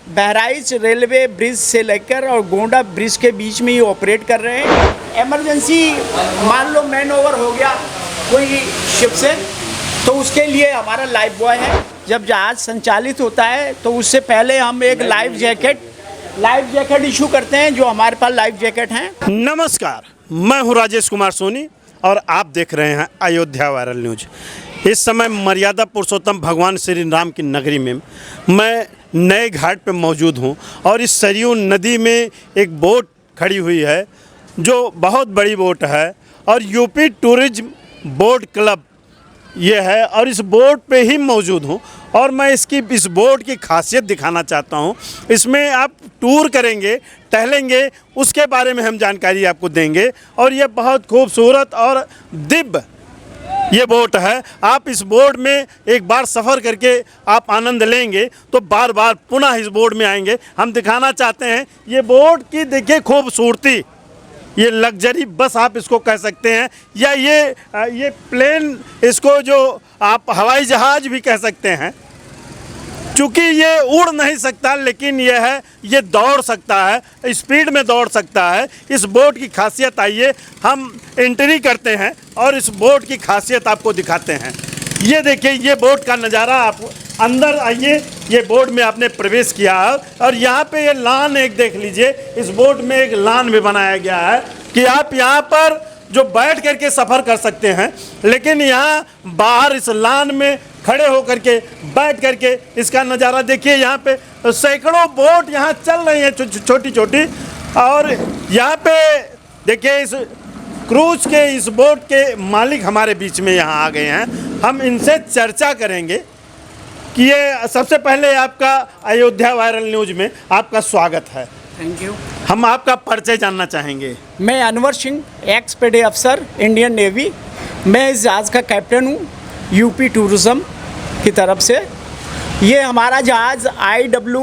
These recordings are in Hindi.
बहराइच रेलवे ब्रिज से लेकर और गोंडा ब्रिज के बीच में ही ऑपरेट कर रहे हैं। इमरजेंसी मान लो मैन ओवर हो गया कोई शिप से, तो उसके लिए हमारा लाइफ बॉय है। जब जहाज़ संचालित होता है तो उससे पहले हम एक लाइफ जैकेट इशू करते हैं, जो हमारे पास लाइफ जैकेट हैं। नमस्कार, मैं हूं राजेश कुमार सोनी और आप देख रहे हैं अयोध्या वायरल न्यूज। इस समय मर्यादा पुरुषोत्तम भगवान श्री राम की नगरी में मैं नए घाट पे मौजूद हूं और इस सरयू नदी में एक बोट खड़ी हुई है जो बहुत बड़ी बोट है और यूपी टूरिज्म बोट क्लब ये है और इस बोट पे ही मौजूद हूँ और मैं इस बोट की खासियत दिखाना चाहता हूँ। इसमें आप टूर करेंगे, टहलेंगे, उसके बारे में हम जानकारी आपको देंगे और ये बहुत खूबसूरत और दिव्य ये बोट है। आप इस बोट में एक बार सफ़र करके आप आनंद लेंगे तो बार बार पुनः इस बोट में आएंगे। हम दिखाना चाहते हैं ये बोट की, देखिए खूबसूरती, ये लग्जरी बस आप इसको कह सकते हैं या ये प्लेन, इसको जो आप हवाई जहाज़ भी कह सकते हैं। चूँकि ये उड़ नहीं सकता लेकिन ये दौड़ सकता है, स्पीड में दौड़ सकता है। इस बोट की खासियत, आइए हम एंट्री करते हैं और इस बोट की खासियत आपको दिखाते हैं। ये देखिए, ये बोट का नज़ारा, आप अंदर आइए। ये बोट में आपने प्रवेश किया और यहाँ पे ये लान एक देख लीजिए, इस बोट में एक लान भी बनाया गया है कि आप यहाँ पर जो बैठ करके सफ़र कर सकते हैं, लेकिन यहाँ बाहर इस लान में खड़े होकर के बैठ करके इसका नज़ारा देखिए। यहाँ पे सैकड़ों बोट यहाँ चल रही हैं छोटी छोटी, और यहाँ पे देखिए इस क्रूज के, इस बोट के मालिक हमारे बीच में यहाँ आ गए हैं। हम इनसे चर्चा करेंगे कि ये, सबसे पहले आपका अयोध्या वायरल न्यूज में आपका स्वागत है। Thank you. हम आपका परिचय जानना चाहेंगे। मैं अनवर सिंह, एक्स पेडे अफसर, इंडियन नेवी। मैं इस जहाज़ का कैप्टन हूँ यूपी टूरिज़्म की तरफ से। ये हमारा जहाज़ IWAI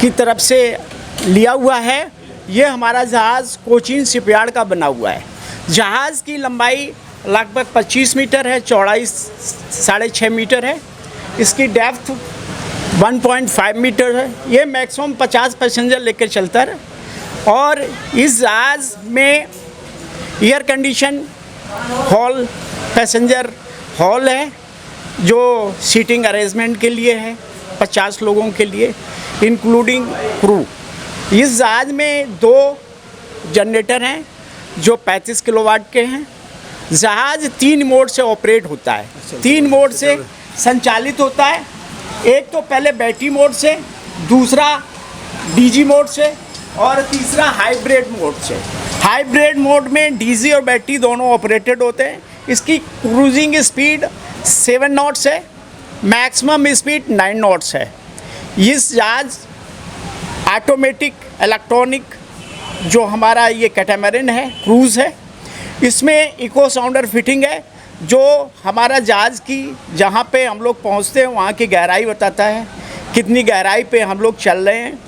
की तरफ से लिया हुआ है। ये हमारा जहाज़ कोचीन शिपयार्ड का बना हुआ है। जहाज़ की लंबाई लगभग 25 मीटर है, चौड़ाई 6.5 मीटर है, इसकी डेप्थ 1.5 मीटर है। ये मैक्सिमम 50 पैसेंजर लेकर चलता है और इस जहाज़ में air condition hall, passenger hall है जो सीटिंग अरेंजमेंट के लिए है 50 लोगों के लिए, इंक्लूडिंग क्रू। इस जहाज़ में 2 जनरेटर हैं जो 35 किलोवाट के हैं। जहाज़ 3 मोड से ऑपरेट होता है, 3 मोड से संचालित होता है। एक तो पहले बैटरी मोड से, दूसरा डीजी मोड से और तीसरा हाइब्रिड मोड से। हाइब्रिड मोड में डीजी और बैटरी दोनों ऑपरेटेड होते हैं। इसकी क्रूजिंग स्पीड 7 नॉट्स है, मैक्सिमम स्पीड 9 नॉट्स है। इस जहाज़ ऑटोमेटिक इलेक्ट्रॉनिक जो हमारा ये कैटामैरिन है, क्रूज़ है, इसमें इको साउंडर फिटिंग है जो हमारा जहाज़ की, जहाँ पे हम लोग पहुँचते हैं वहाँ की गहराई बताता है, कितनी गहराई पे हम लोग चल रहे हैं।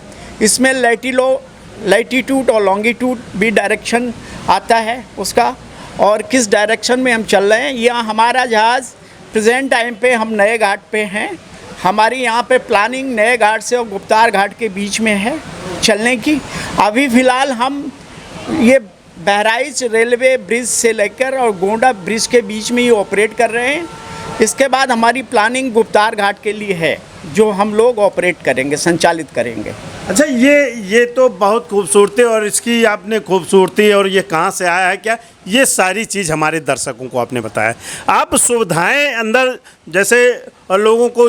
इसमें लैटीट्यूड और लॉन्गिट्यूड भी डायरेक्शन आता है उसका, और किस डायरेक्शन में हम चल रहे हैं। यहाँ हमारा जहाज़ प्रेजेंट टाइम पे हम नए घाट पे हैं। हमारी यहाँ पे प्लानिंग नए घाट से और गुप्तार घाट के बीच में है चलने की। अभी फ़िलहाल हम ये बहराइच रेलवे ब्रिज से लेकर और गोंडा ब्रिज के बीच में ही ऑपरेट कर रहे हैं। इसके बाद हमारी प्लानिंग गुप्तार घाट के लिए है जो हम लोग ऑपरेट करेंगे, संचालित करेंगे। अच्छा, ये तो बहुत खूबसूरती, और इसकी आपने खूबसूरती और ये कहाँ से आया है क्या, ये सारी चीज़ हमारे दर्शकों को आपने बताया। आप सुविधाएं अंदर जैसे लोगों को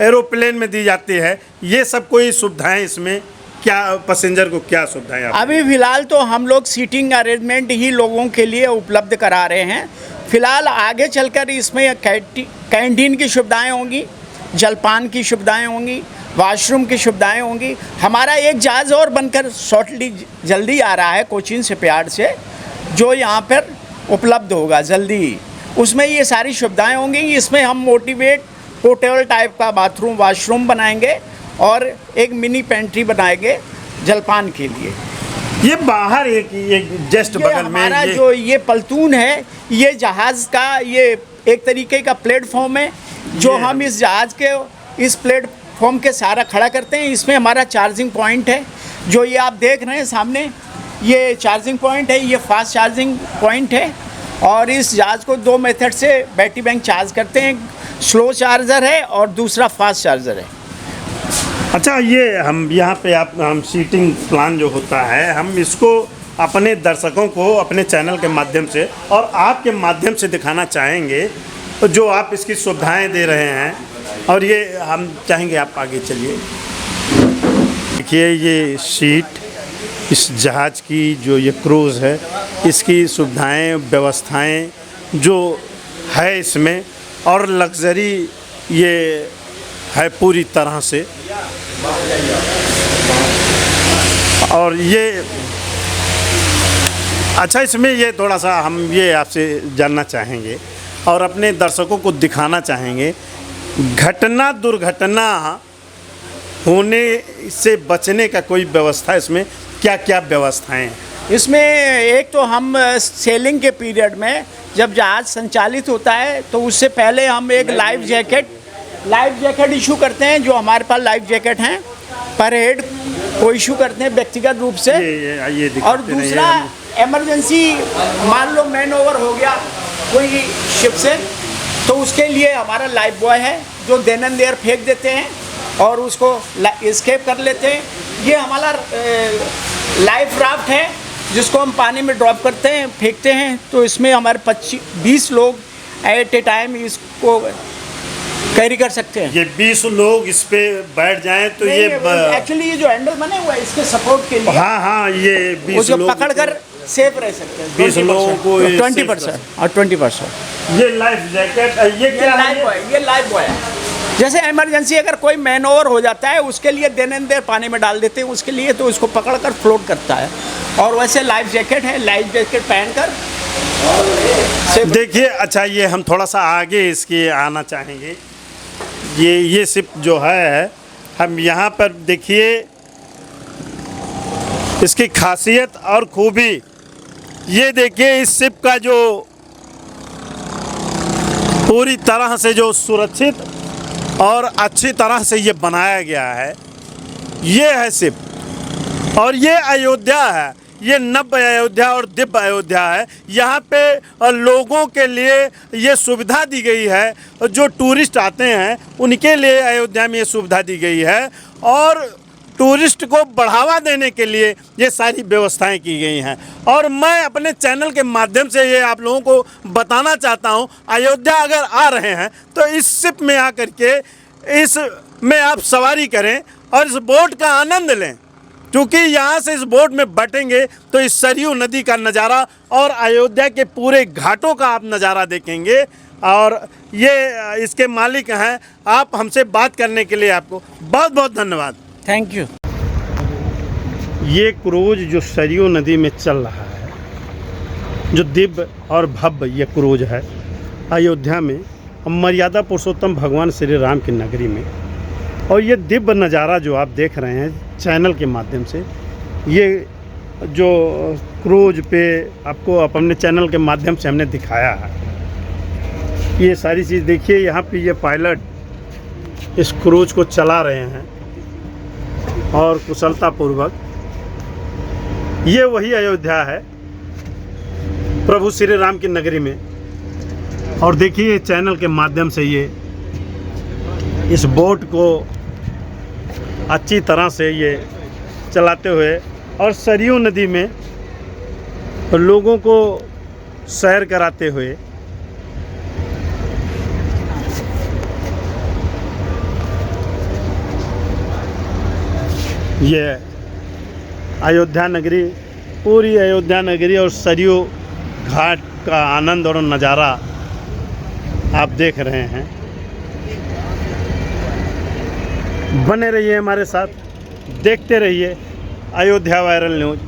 एरोप्लेन में दी जाती है, ये सब कोई सुविधाएं इसमें क्या, पैसेंजर को क्या सुविधाएं? अभी फ़िलहाल तो हम लोग सीटिंग अरेंजमेंट ही लोगों के लिए उपलब्ध करा रहे हैं। फ़िलहाल आगे चलकर इसमें कैंटीन की सुविधाएँ होंगी, जलपान की सुविधाएँ होंगी, वॉशरूम की सुविधाएँ होंगी। हमारा एक जहाज़ और बनकर शॉर्टली जल्दी आ रहा है कोचीन शिपयार्ड से, जो यहाँ पर उपलब्ध होगा जल्दी ही। उसमें ये सारी सुविधाएँ होंगी। इसमें हम मोटिवेट होटल टाइप का बाथरूम, वॉशरूम बनाएंगे और एक मिनी पेंट्री बनाएंगे जलपान के लिए। ये बाहर एक जस्ट बगल में हमारा जो ये पलतून है, ये जहाज़ का ये एक तरीके का प्लेटफॉर्म है जो हम इस जहाज़ के इस प्लेटफॉर्म के सहारा खड़ा करते हैं। इसमें हमारा चार्जिंग पॉइंट है, जो ये आप देख रहे हैं सामने, ये चार्जिंग पॉइंट है, ये फास्ट चार्जिंग पॉइंट है। और इस जहाज़ को 2 मेथड से बैटरी बैंक चार्ज करते हैं, स्लो चार्जर है और दूसरा फास्ट चार्जर है। अच्छा, ये हम यहाँ पे हम सीटिंग प्लान जो होता है, हम इसको अपने दर्शकों को अपने चैनल के माध्यम से और आपके माध्यम से दिखाना चाहेंगे, तो जो आप इसकी सुविधाएं दे रहे हैं, और ये हम चाहेंगे आप आगे चलिए। देखिए ये सीट, इस जहाज़ की जो ये क्रूज़ है, इसकी सुविधाएं व्यवस्थाएं जो है इसमें, और लग्जरी ये है पूरी तरह से। और ये अच्छा, इसमें ये थोड़ा सा हम ये आपसे जानना चाहेंगे और अपने दर्शकों को दिखाना चाहेंगे, घटना दुर्घटना होने से बचने का कोई व्यवस्था, इसमें क्या क्या व्यवस्थाएं हैं? इसमें एक तो हम सेलिंग के पीरियड में जब जहाज़ संचालित होता है तो उससे पहले हम एक लाइफ जैकेट इशू करते हैं, जो हमारे पास लाइफ जैकेट हैं पर हेड को इशू करते हैं व्यक्तिगत रूप से। ये और दूसरा इमरजेंसी, मान लो मैन ओवर हो गया कोई शिप से, तो उसके लिए हमारा लाइफ बॉय है जो देन एंड देयर फेंक देते हैं और उसको एस्केप कर लेते हैं। ये हमारा लाइफ राफ्ट है जिसको हम पानी में ड्रॉप करते हैं, फेंकते हैं। तो इसमें हमारे 20 लोग एट ए टाइम इसको कैरी कर सकते हैं। ये 20 लोग इस पे बैठ जाएं तो ये एक्चुअली ये जो हैंडल बने हुए हैं इसके सपोर्ट के लिए, हाँ, ये 20 लोग पकड़ कर सेफ रह सकते हैं। 20 लोगों को 20% और 20%। ये लाइफ जैकेट, ये क्या है? ये लाइफ बॉय है। जैसे इमरजेंसी अगर कोई मैन ओवर हो जाता है उसके लिए देन एंड देयर पानी में डाल देते हैं उसके लिए, तो उसको पकड़ कर फ्लोट करता है। और वैसे लाइफ जैकेट है, लाइफ जैकेट पहनकर देखिए। अच्छा, ये हम थोड़ा सा आगे इसके आना चाहेंगे। ये शिप जो है, हम यहाँ पर देखिए इसकी खासियत और खूबी, ये देखिए इस शिप का जो पूरी तरह से जो सुरक्षित और अच्छी तरह से ये बनाया गया है, ये है शिप। और ये अयोध्या है, ये नव्य अयोध्या और दिव्य अयोध्या है। यहाँ पे लोगों के लिए ये सुविधा दी गई है, जो टूरिस्ट आते हैं उनके लिए अयोध्या में ये सुविधा दी गई है, और टूरिस्ट को बढ़ावा देने के लिए ये सारी व्यवस्थाएं की गई हैं। और मैं अपने चैनल के माध्यम से ये आप लोगों को बताना चाहता हूँ, अयोध्या अगर आ रहे हैं तो इस शिप में आकर के इसमें आप सवारी करें और इस बोट का आनंद लें, क्योंकि यहाँ से इस बोट में बैठेंगे तो इस सरयू नदी का नज़ारा और अयोध्या के पूरे घाटों का आप नज़ारा देखेंगे। और ये इसके मालिक हैं। आप हमसे बात करने के लिए आपको बहुत बहुत धन्यवाद। Thank you. ये क्रूज जो सरयू नदी में चल रहा है, जो दिव्य और भव्य ये क्रूज है अयोध्या में, मर्यादा पुरुषोत्तम भगवान श्री राम की नगरी में। और ये दिव्य नज़ारा जो आप देख रहे हैं चैनल के माध्यम से, ये जो क्रूज पे आपको अपने चैनल के माध्यम से हमने दिखाया है, ये सारी चीज़ देखिए। यहाँ पे ये पायलट इस क्रूज को चला रहे हैं और कुशलतापूर्वक। ये वही अयोध्या है प्रभु श्री राम की नगरी में। और देखिए चैनल के माध्यम से ये इस बोट को अच्छी तरह से ये चलाते हुए और सरयू नदी में लोगों को सैर कराते हुए ये अयोध्या नगरी, पूरी अयोध्या नगरी और सरयू घाट का आनंद और नज़ारा आप देख रहे हैं। बने रहिए हमारे साथ, देखते रहिए अयोध्या वायरल न्यूज़।